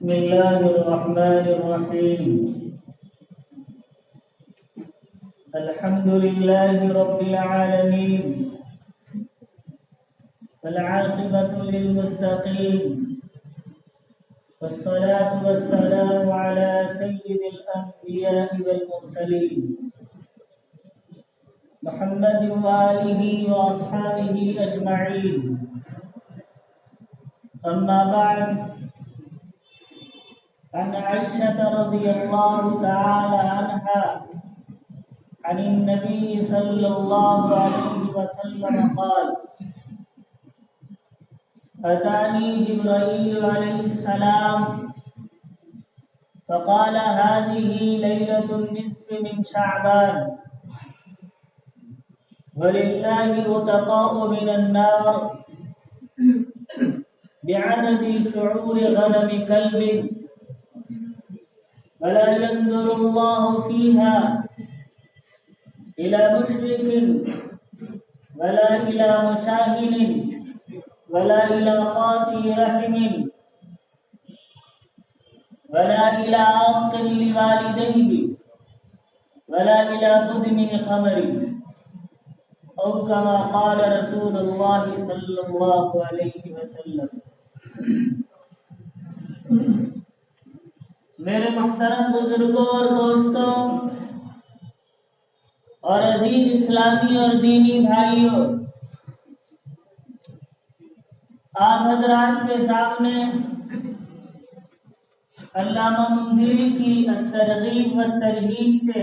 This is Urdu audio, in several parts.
بسم الله الرحمن الرحيم. الحمد لله رب العالمين، والعاقبة للمتقين، والصلاة والسلام على سيد الأنبياء والمرسلين محمد وآله وأصحابه أجمعين. أما بعد، عن عائشة رضي الله تعالى عنها عن النبي صلى الله عليه وسلم قال: أتاني جبرائيل عليه السلام فقال: هذه ليلة النصف من شعبان، ولله عتقاء من النار بعدد شعور غنم كلب، ولا ينظر الله فيها إلى مشرك ولا إلى مشاهن ولا إلى قاطع رحم ولا إلى عاق لوالديه ولا إلى مدمن خمر، أو كما قال رسول الله صلى الله عليه وسلم. میرے محترم بزرگوں اور دوستوں اور عزیز اسلامی اور دینی بھائیوں، آپ حضرات کے سامنے علامہ منذری کی الترغیب و ترہیب سے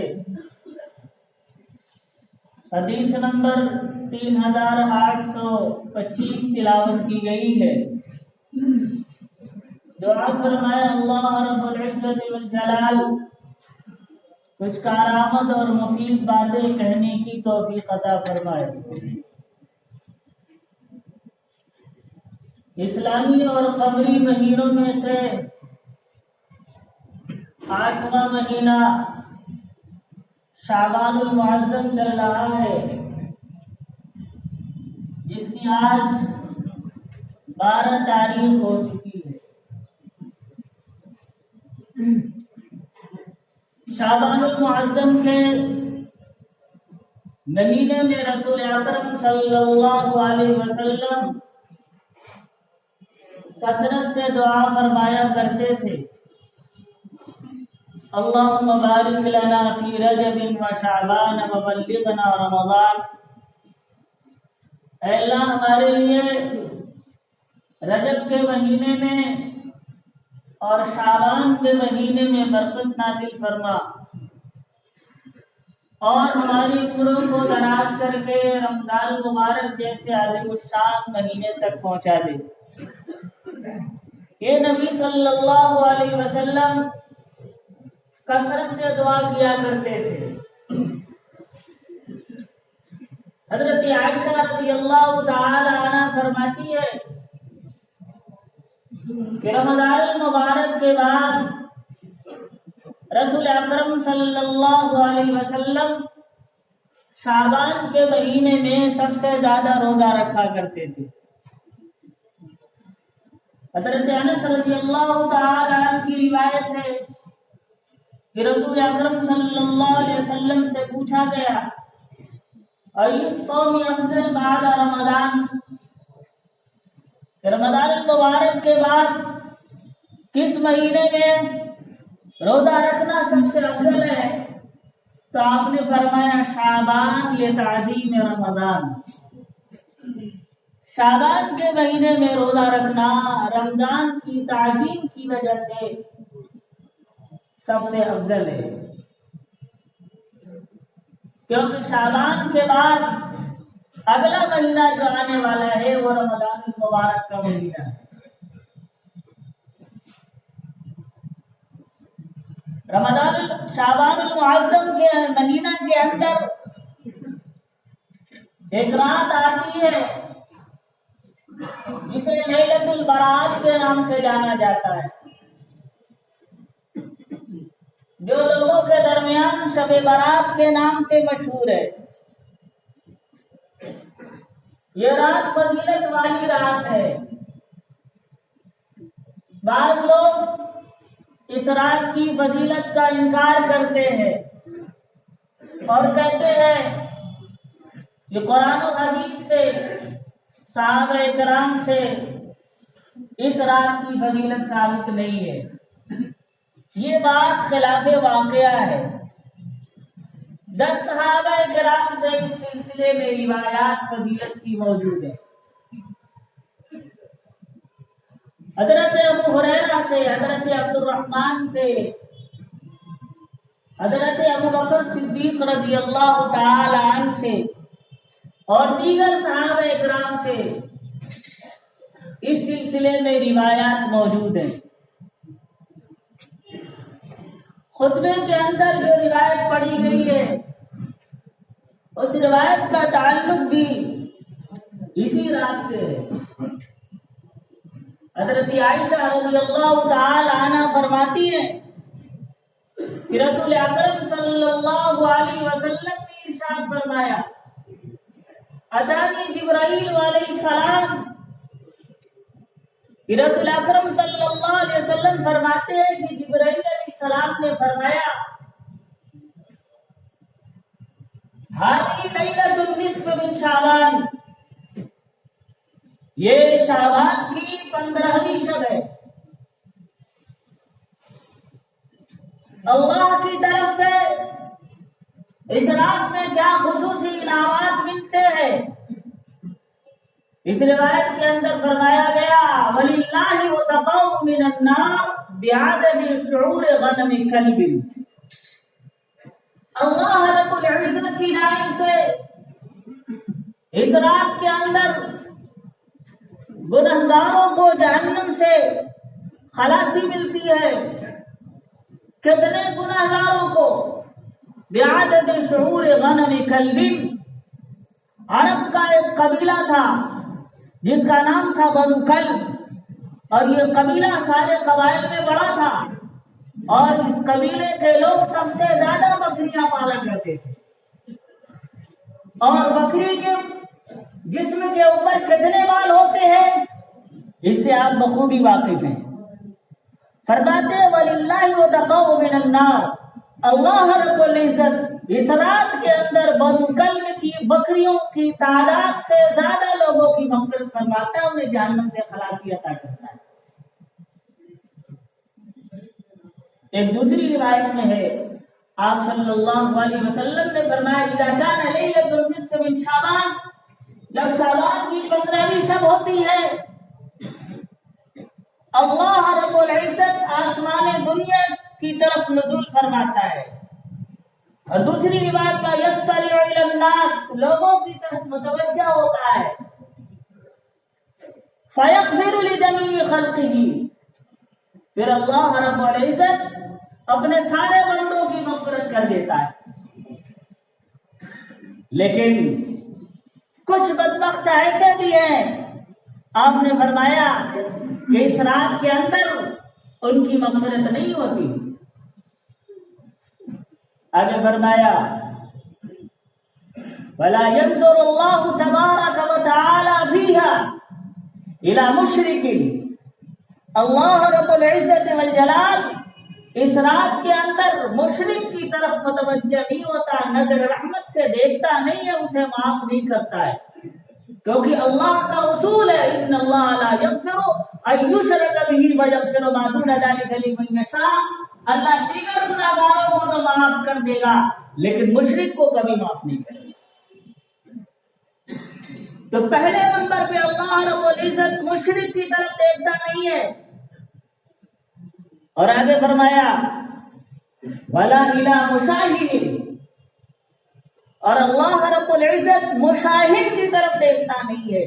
حدیث نمبر 3825 تلاوت کی گئی ہے. دعا فرمائے اللہ رب العزت والجلال کچھ کارآمد اور مفید باتیں کہنے کی توفیق عطا فرمائے. اسلامی اور قمری مہینوں میں سے 8واں مہینہ شعبان المعظم چل رہا ہے، جس کی آج 12 تاریخ ہو چکی ہے. شعبان المعظم کے مہینے میں رسول اکرم صلی اللہ علیہ وسلم کثرت سے دعا فرمایا کرتے تھے: اللہم بارک لنا فی رجب و شعبان وبلغنا رمضان. اے اللہ، ہمارے لیے رجب کے مہینے میں اور شعبان کے مہینے میں برکت نازل فرما، اور ہماری عمروں کو دراز کر کے رمضان مبارک جیسے عظیم الشان مہینے تک پہنچا دے. یہ نبی صلی اللہ علیہ وسلم کثرت سے دعا کیا کرتے تھے. حضرت عائشہ رضی اللہ تعالی عنہ فرماتی ہے کہ رمضان المبارک کے بعد رسول اکرم صلی اللہ علیہ وسلم شعبان کے مہینے میں سب سے زیادہ روزہ رکھا کرتے تھے. حضرت انس رضی اللہ تعالی عنہ کی روایت ہے کہ رسول اکرم صلی اللہ علیہ وسلم سے پوچھا گیا: ای الصوم افضل بعد رمضان، رمضان المبارک کے بعد کس مہینے میں روزہ رکھنا سب سے افضل ہے؟ تو آپ نے فرمایا: شعبان لتعظیم رمضان. شعبان کے مہینے میں روزہ رکھنا رمضان کی تعظیم کی وجہ سے سب سے افضل ہے، کیونکہ شعبان کے بعد اگلا مہینہ جو آنے والا ہے وہ رمضان المبارک کا مہینہ ہے. شعبان المعظم کے مہینہ کے اندر ایک رات آتی ہے جسے لیلۃ البرات کے نام سے جانا جاتا ہے، جو لوگوں کے درمیان شب برات کے نام سے مشہور ہے. یہ رات فضیلت والی رات ہے. بعض لوگ اس رات کی فضیلت کا انکار کرتے ہیں اور کہتے ہیں کہ قرآن و حدیث سے، صحابہ کرام سے اس رات کی فضیلت ثابت نہیں ہے. یہ بات خلاف واقعہ ہے. 10 صحابہ کرام سے اس سلسلے میں روایات فضیلت کی موجود ہیں. حضرت ابو ہریرہ سے، حضرت عبد الرحمن سے، حضرت ابو بکر صدیق رضی اللہ تعالی عنہ سے اور دیگر صحابہ کرام سے اس سلسلے میں روایات موجود ہیں. خطبے کے اندر جو روایت پڑھی گئی ہے اس روایت کا تعلق بھی اسی رات سے ہے. حضرت عائشہ رضی اللہ تعالی عنہ فرماتی ہیں کہ رسول اکرم صلی اللہ علیہ وسلم نے ارشاد فرمایا، اتانی جبرائیل علیہ السلام، کہ رسول اکرم صلی اللہ علیہ وسلم فرماتے ہیں کہ جبرائیل علیہ السلام نے فرمایا، هذه ليلة النصف من شعبان، یہ شعبان کی 15ویں شب ہے. اللہ کی طرف سے اس رات میں کیا خصوصی انعامات ملتے ہیں؟ اس روایت کے اندر فرمایا گیا، وَلِلَّهِ وَتَقَوْ مِنَ النَّارِ بِعَدَدِ شُعُورِ غَنَمِ كَلْبٍ. اللہ رب العزت کی جانب سے اس رات کے اندر گنہگاروں کو جہنم سے خلاصی ملتی ہے. کتنے گنہگاروں کو؟ بعدد شعور غنم کلب. عرب کا ایک قبیلہ تھا جس کا نام تھا بنو کلب، اور یہ قبیلہ سارے قبائل میں بڑا تھا، اور اس قبیلے کے لوگ سب سے زیادہ بکریاں پالا کرتے تھے. اور بکری کے جسم کے اوپر کتنے بال ہوتے ہیں اس سے آپ بخوبی واقف ہیں. فرماتے ہیں وَلِلَّهِ وَتَقَوْ مِنَ النَّارِ، اللہ رب العزت اس رات کے اندر بنو کلب کی بکریوں کی تعداد سے زیادہ لوگوں کی مغفرت فرماتا ہے، انہیں جہنم سے خلاصی عطا کرتا ہے. ایک دوسری روایت میں ہے، آپ صلی اللہ علیہ وسلم نے فرمایا، اذا كان ليلة النصف من شعبان، جب شعبان کی 15ویں شب ہوتی ہے، اللہ رب العزت آسمان دنیا کی طرف نزول فرماتا ہے. اور دوسری روایت کا یطلع الی الناس، لوگوں کی طرف متوجہ ہوتا ہے. فیغفر لجمیع خلقہ، پھر اللہ رب العزت اپنے سارے بندوں کی مغفرت کر دیتا ہے. لیکن کچھ بدبخت ایسے بھی ہیں، آپ نے فرمایا کہ اس رات کے اندر ان کی مغفرت نہیں ہوتی. آگے فرمایا، وَلَا يَنْظُرُ اللَّهُ تَبَارَكَ وَتَعَالَى فِيهَا إِلَى مُشْرِكٍ. اللہ رب العزت والجلال اس رات کے اندر مشرک کی طرف متوجہ نہیں ہوتا، نظر رحمت سے دیکھتا نہیں ہے، اسے معاف نہیں کرتا ہے. کیونکہ اللہ کا اصول ہے، ان اللہ لا یغفر ان یشرک بہ ویغفر ما دون ذلک لمن یشاء. اللہ دیگر گناہگاروں کو تو معاف کر دے گا لیکن مشرک کو کبھی معاف نہیں کرے گا. تو پہلے نمبر پہ اللہ رب العزت مشرک کی طرف دیکھتا نہیں ہے. اور آگے فرمایا وَلَا إِلَى مُشَاهِدٍ، اور اللہ رب العزت مشاہد کی طرف دیکھتا نہیں ہے.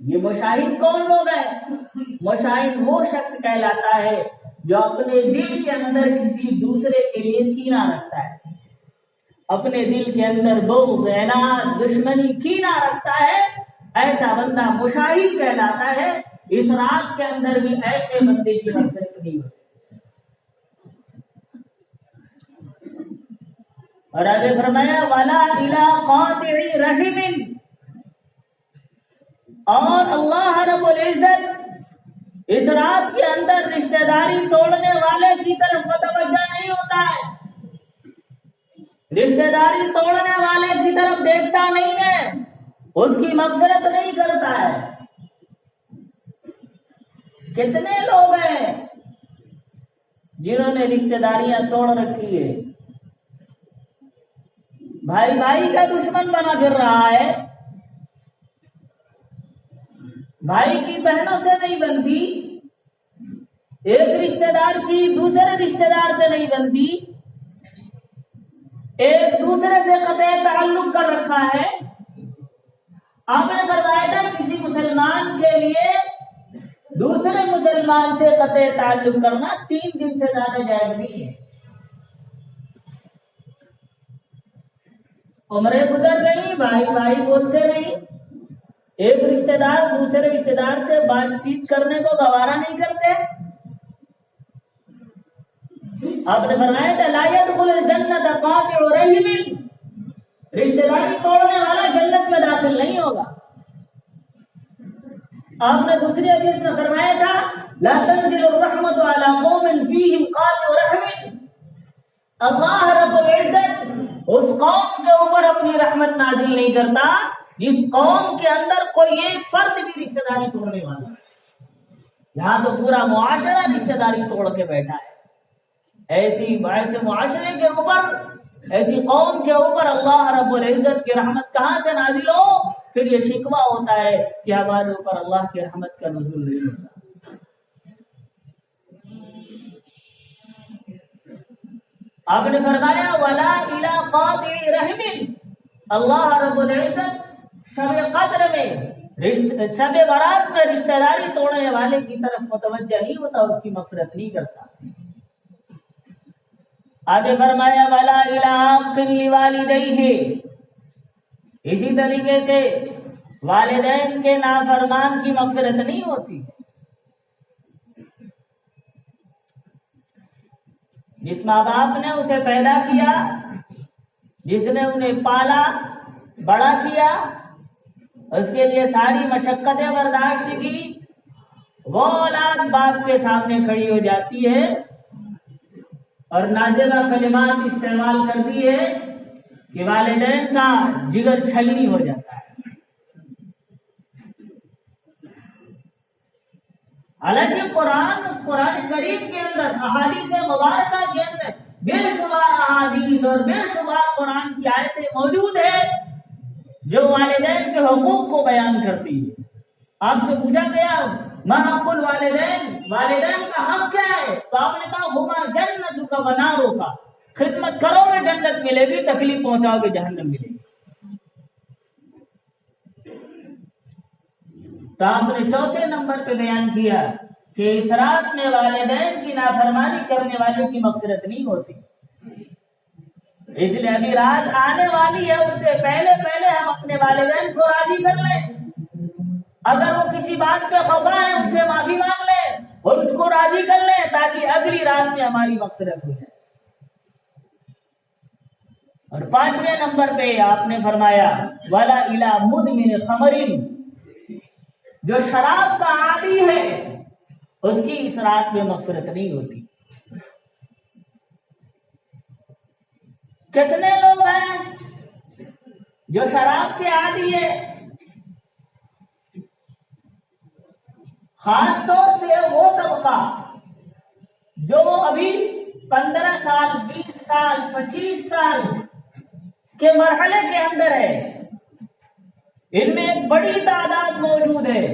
یہ مشاہد کون لوگ ہیں؟ مشاہد وہ شخص کہلاتا ہے جو اپنے دل کے اندر کسی دوسرے کے لیے کینہ رکھتا ہے، اپنے دل کے اندر بغض، عناد، دشمنی، کینہ رکھتا ہے. ایسا بندہ مشاہد کہلاتا ہے. اس رات کے اندر بھی ایسے بندے کی مغفرت نہیں ہوتی. اور آگے فرمایا وَلَا إِلَىٰ قَاطِعِ رَحِمٍ، اور اللہ رب العزت اس رات کے اندر رشتہ داری توڑنے والے کی طرف رشتہ داری توڑنے والے کی طرف دیکھتا نہیں ہے، اس کی مغفرت نہیں کرتا ہے۔ کتنے لوگ ہیں جنہوں نے رشتہ داریاں توڑ رکھی ہے، بھائی بھائی کا دشمن بنا پھر رہا ہے، بھائی کی بہنوں سے نہیں بنتی، ایک رشتہ دار کی دوسرے رشتہ دار سے نہیں بنتی، ایک دوسرے سے قطع تعلق کر رکھا ہے۔ آپ نے فرمایا تھا کسی مسلمان کے لیے دوسرے مسلمان سے قطع تعلق کرنا 3 دن سے زیادہ جائز نہیں ہے۔ عمریں گزر رہی، بھائی بھائی بولتے نہیں، ایک رشتہ دار دوسرے رشتہ دار سے بات چیت کرنے کو گوارا نہیں کرتے۔ آپ نے فرمایا تھا لا يدخل الجنت قاطع رحم، رشتہ داری توڑنے والا جنت میں داخل نہیں ہوگا۔ آپ نے دوسری حدیث میں فرمایا تھا لا تنزل الرحمت على قوم فيهم قاطع رحم، اللہ رب العزت اس قوم کے اوپر اپنی رحمت نازل نہیں کرتا جس قوم کے اندر کوئی ایک فرد بھی رشتہ داری توڑنے والا ہے۔ یہاں تو پورا معاشرہ رشتہ داری توڑ کے بیٹھا ہے۔ ایسے معاشرے کے اوپر، ایسی قوم کے اوپر اللہ رب العزت کی رحمت کہاں سے نازل ہو؟ پھر یہ شکوہ ہوتا ہے کہ ہمارے اوپر اللہ کی رحمت کا نزول نہیں ہوتا۔ آپ نے فرمایا ولا الى قاطع رحم، اللہ رب العزت شب قدر میں، شب برات میں رشتہ داری توڑنے والے کی طرف متوجہ نہیں ہوتا، اس کی مغفرت نہیں کرتا۔ آگے فرمایا ولا الى عاق لوالدیہ، اسی طریقے سے والدین کے نافرمان کی مغفرت نہیں ہوتی۔ جس ماں باپ نے اسے پیدا کیا، جس نے انہیں پالا بڑا کیا، اس کے لیے ساری مشقتیں برداشت کی، وہ اولاد باپ کے سامنے کھڑی ہو جاتی ہے اور نازیبہ کلمات استعمال کرتی ہے کہ والدین کا جگر چھلنی ہو جاتا ہے۔ حالانکہ قرآن کریم کے اندر، احادیث مبارکہ کے اندر بے شمار احادیث اور بے شمار قرآن کی آیتیں موجود ہیں جو والدین کے حقوق کو بیان کرتی ہے۔ آپ سے پوچھا گیا ما حق الوالدین، والدین کا حق کیا ہے؟ تو آپ نے کہا ہما جنت کا ونارو کا، خدمت کرو گے جنت ملے گی، تکلیف پہنچاؤ گے جہنم ملے گی۔ تو آپ نے چوتھے نمبر پہ بیان کیا کہ اسراف میں والدین کی نافرمانی کرنے والے کی مغفرت نہیں ہوتی۔ اس لیے ابھی رات آنے والی ہے، اس سے پہلے پہلے ہم اپنے والدین کو راضی کر لیں، اگر وہ کسی بات پہ خفا ہے ان سے معافی مانگ لیں اور اس کو راضی کر لیں تاکہ اگلی رات میں ہماری مغفرت ہو جائے۔ اور 5ویں نمبر پہ آپ نے فرمایا ولا الی مدمن خمر، جو شراب کا عادی ہے اس کی اس رات میں مغفرت نہیں ہوتی۔ کتنے لوگ ہیں جو شراب کے عادی ہے، خاص طور سے وہ طبقہ جو ابھی 15 سال 20 سال 25 سال کے مرحلے کے اندر ہے، ان میں ایک بڑی تعداد موجود ہے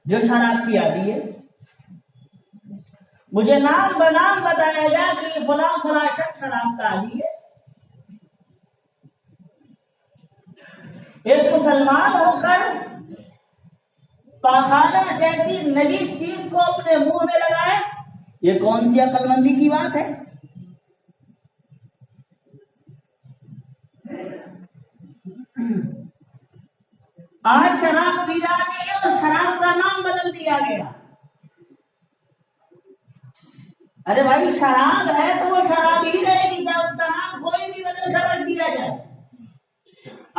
جو شراب کی عادی ہے۔ مجھے نام بنام بتایا گیا کہ فلاں فلاں شخص شراب کا عادی ہے۔ ایک مسلمان ہو کر پاخانہ جیسی نجیس چیز کو اپنے منہ میں لگائے، یہ کون سی عقل مندی کی بات ہے؟ آج شراب پی جا رہی ہے اور شراب کا نام بدل دیا گیا۔ ارے بھائی شراب ہے تو وہ شراب ہی رہے گی، چاہے اس کا نام کوئی بھی بدل کر رکھ دیا جائے۔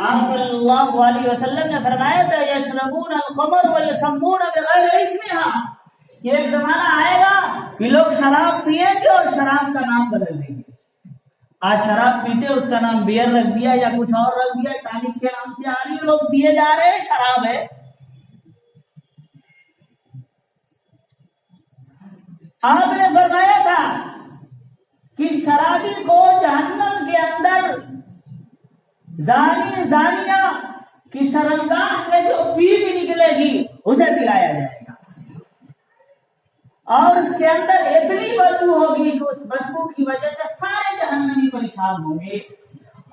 آپ صلی اللہ علیہ وسلم نے فرمایا تھا یشربون الخمر ویسمون بغیر اسمہا، یہ ایک زمانہ آئے گا کہ لوگ شراب پیئیں گے اور شراب کا نام بدل دیں گے۔ آج شراب پیتے اس کا نام بیئر رکھ دیا یا کچھ اور رکھ دیا، ٹانک کے نام سے آ رہی ہے، لوگ پیے جا رہے ہیں، شراب ہے۔ آپ نے فرمایا تھا کہ شرابی کو جہنم کے اندر زانی زانیہ کی شرمگاہ سے جو پی بھی نکلے گی اسے پلایا جائے گا، اور اس کے اندر اتنی بدبو ہوگی کہ اس بدبو کی وجہ سے سارے جہنمی پریشان ہوں گے۔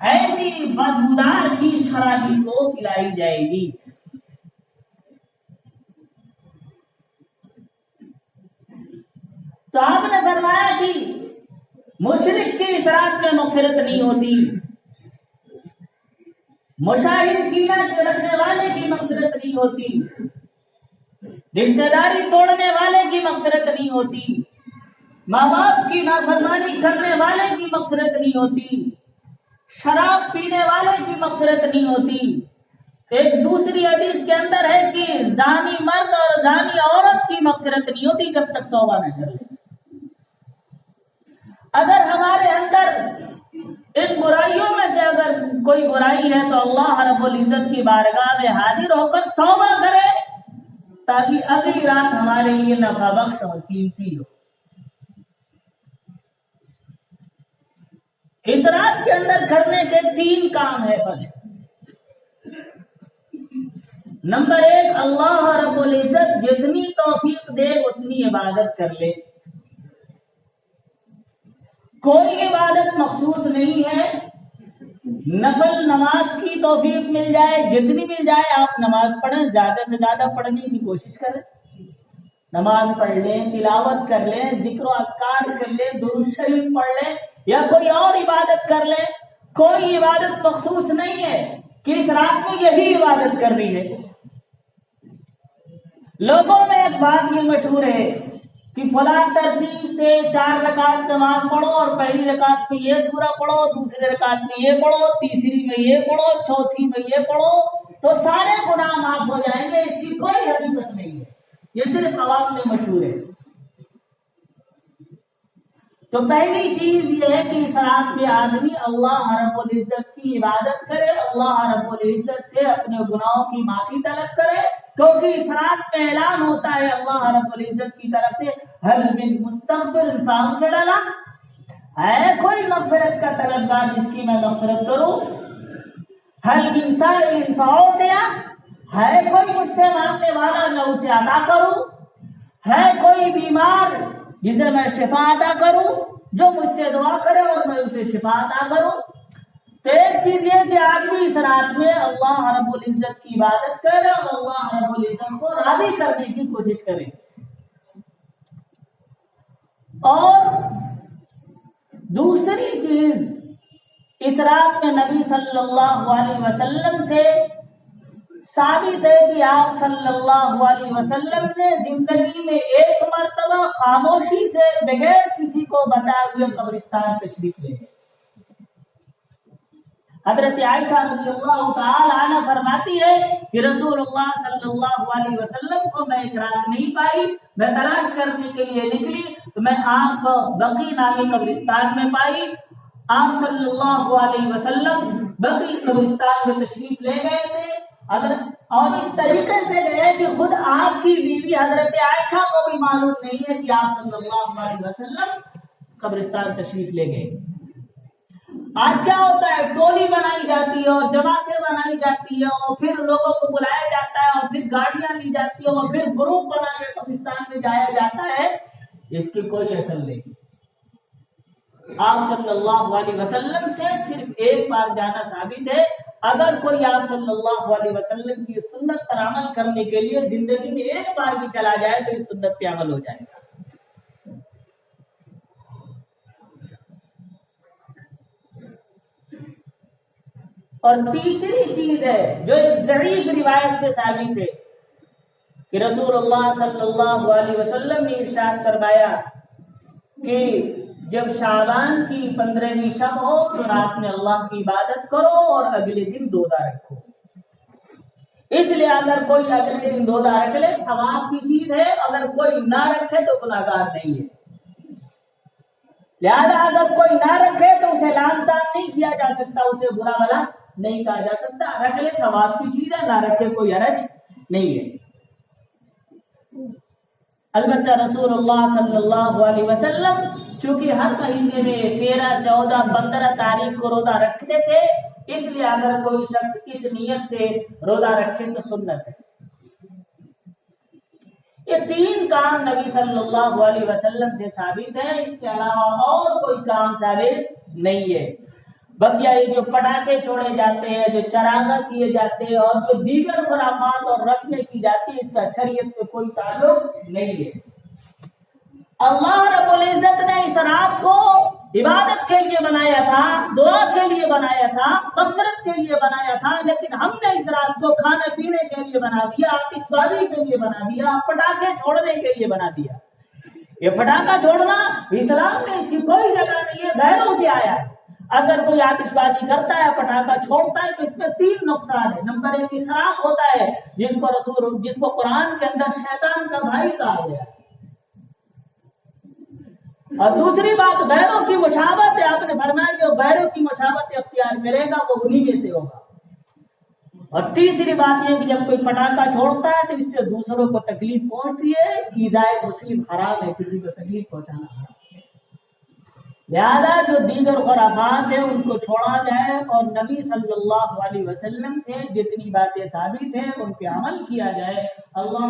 ایسی بدبودار چیز شرابی کو پلائی جائے گی۔ تو آپ نے فرمایا کہ مشرک کی اس رات میں مغفرت نہیں ہوتی، مشاہد کینہ کے رکھنے والے کی مغفرت نہیں ہوتی، رشتہ داری توڑنے والے کی مغفرت نہیں ہوتی، ماں باپ کی نافرمانی کرنے والے کی مغفرت نہیں ہوتی، شراب پینے والے کی مغفرت نہیں ہوتی۔ ایک دوسری حدیث کے اندر ہے کہ زانی مرد اور زانی عورت کی مغفرت نہیں ہوتی جب تک توبہ نہ کرے۔ اگر ہمارے اندر ان برائیوں میں سے اگر کوئی برائی ہے تو اللہ رب العزت کی بارگاہ میں حاضر ہو کر توبہ کرے تاکہ اگلی رات ہمارے لیے نفع بخش اور قیمتی ہو۔ اس رات کے اندر کرنے کے 3 کام ہے بس۔ نمبر 1، اللہ رب العزت جتنی توفیق دے اتنی عبادت کر لے۔ کوئی عبادت مخصوص نہیں ہے، نفل نماز کی توفیق مل جائے، جتنی مل جائے آپ نماز پڑھیں، زیادہ سے زیادہ پڑھنے کی کوشش کریں، نماز پڑھ لیں، تلاوت کر لیں، ذکر و اذکار کر لیں، درود شریف پڑھ لیں یا کوئی اور عبادت کر لیں۔ کوئی عبادت مخصوص نہیں ہے کہ اس رات میں یہی عبادت کرنی ہے۔ لوگوں میں ایک بات یہ مشہور ہے کہ فلاں ترتیب سے 4 رکعت نماز پڑھو اور پہلی رکعت میں یہ سورہ پڑھو، دوسری رکعت میں یہ پڑھو، تیسری میں یہ پڑھو، چوتھی میں یہ پڑھو تو سارے گناہ معاف ہو جائیں گے۔ اس کی کوئی حقیقت نہیں ہے، یہ صرف عوام میں مشہور ہے۔ تو پہلی چیز یہ ہے کہ اس رات میں آدمی اللہ رب العزت کی عبادت کرے، اللہ رب العزت سے اپنے گناہوں کی معافی طلب کرے، کیونکہ اس رات میں اعلان ہوتا ہے اللہ رب العزت کی طرف سے هل من مستغفر فاغفر له، ہے کوئی مغفرت کا طلبگار جس کی میں مغفرت کروں؟ هل من سائل فاعطیہ، ہے کوئی مجھ سے مانگنے والا میں اسے عطا کروں؟ ہے کوئی بیمار جسے میں شفا عطا کروں؟ جو مجھ سے دعا کرے اور میں اسے شفا عطا کروں۔ تو ایک چیز یہ کہ آدمی اس رات میں اللہ رب العزت کی عبادت کرے اور اللہ رب العزت کو راضی کرنے کی کوشش کرے۔ اور دوسری چیز، اس رات میں نبی صلی اللہ علیہ وسلم سے ثابت ہے کہ آپ صلی اللہ علیہ وسلم نے زندگی میں ایک مرتبہ خاموشی سے بغیر کسی کو بتائے ہوئے قبرستان تشریف لے گئے۔ حضرت عائشہ رضی اللہ تعالی عنہ فرماتی ہے کہ رسول اللہ صلی اللہ علیہ وسلم کو میں ایک رات نہیں پائی، میں تلاش کرنے کے لیے نکلی تو میں آپ کو بقیع نامی قبرستان میں پائی۔ آپ صلی اللہ علیہ وسلم بقیع قبرستان میں تشریف لے گئے تھے اور اس طریقے سے گئے کہ خود آپ کی بیوی حضرت عائشہ کو بھی معلوم نہیں ہے کہ آپ صلی اللہ علیہ وسلم قبرستان تشریف لے گئے۔ آج کیا ہوتا ہے، ٹولی بنائی جاتی ہے اور جماعتیں بنائی جاتی ہے اور پھر لوگوں کو بلایا جاتا ہے اور پھر گاڑیاں لی جاتی ہیں اور پھر گروپ بنا کے قبرستان میں جایا جاتا ہے۔ اس کی کوئی اثر نہیں۔ آپ صلی اللہ علیہ وسلم سے صرف ایک بار جانا ثابت ہے۔ اگر کوئی آپ صلی اللہ علیہ وسلم کی سنت پر عمل کرنے کے لیے زندگی میں ایک بار بھی چلا جائے تو اس سنت پہ عمل ہو جائے گا۔ اور تیسری چیز ہے جو ایک ضعیف روایت سے ثابت ہے کہ رسول اللہ صلی اللہ علیہ وسلم نے ارشاد فرمایا کہ جب شعبان کی 15ویں شب ہو تو رات میں اللہ کی عبادت کرو اور اگلے دن روزہ رکھو۔ اس لیے اگر کوئی اگلے دن روزہ رکھ لے ثواب کی چیز ہے، اگر کوئی نہ رکھے تو گناہگار نہیں ہے۔ لہذا اگر کوئی نہ رکھے تو اسے لعن طعن نہیں کیا جا سکتا، اسے برا بھلا نہیں کہا جا سکتا، رکھ لے ثواب کی چیز ہے، نہ رکھے کوئی حرج نہیں ہے۔ البتہ رسول اللہ صلی اللہ علیہ وسلم چونکہ ہر مہینے میں 13، 14، 15 تاریخ کو روزہ رکھتے تھے، اس لیے اگر کوئی شخص اس نیت سے روزہ رکھے تو سنت ہے۔ یہ 3 کام نبی صلی اللہ علیہ وسلم سے ثابت ہے، اس کے علاوہ اور کوئی کام ثابت نہیں ہے۔ بقیہ یہ جو پٹاخے چھوڑے جاتے ہیں، جو چراغاں کیے جاتے ہیں، اور جو دیگر خرافات اور رسمیں کی جاتی ہیں، اس کا شریعت سے کوئی تعلق نہیں ہے۔ اللہ رب العزت نے اس رات کو عبادت کے لیے بنایا تھا، دعا کے لیے بنایا تھا، مغفرت کے لیے بنایا تھا، لیکن ہم نے اس رات کو کھانے پینے کے لیے بنا دیا، آتش بازی کے لیے بنا دیا، پٹاخے چھوڑنے کے لیے بنا دیا۔ یہ پٹاخہ چھوڑنا اسلام میں اس کی کوئی جگہ نہیں ہے، غیروں سے آیا ہے۔ اگر کوئی آتش بازی کرتا ہے، پٹاخہ چھوڑتا ہے، تو اس میں 3 نقصان ہے۔ نمبر 1 اسراف ہوتا ہے، جس کو قرآن کے اندر شیطان کا بھائی کہا گیا ہے، اور دوسری بات غیروں کی مشابہت ہے۔ آپ نے فرمایا کہ وہ غیروں کی مشابہت اختیار کرے گا وہ انہی میں سے ہوگا۔ اور تیسری بات یہ کہ جب کوئی پٹاخہ چھوڑتا ہے تو اس سے دوسروں کو تکلیف پہنچتی ہے، ایذائے مسلم حرام ہے، کسی کو تکلیف پہنچانا حرام ہے۔ لہذا جو دیگر خرافات ہیں ان کو چھوڑا جائے، اور نبی صلی اللہ علیہ وسلم سے جتنی باتیں ثابت ہیں ان پہ عمل کیا جائے۔ اللہ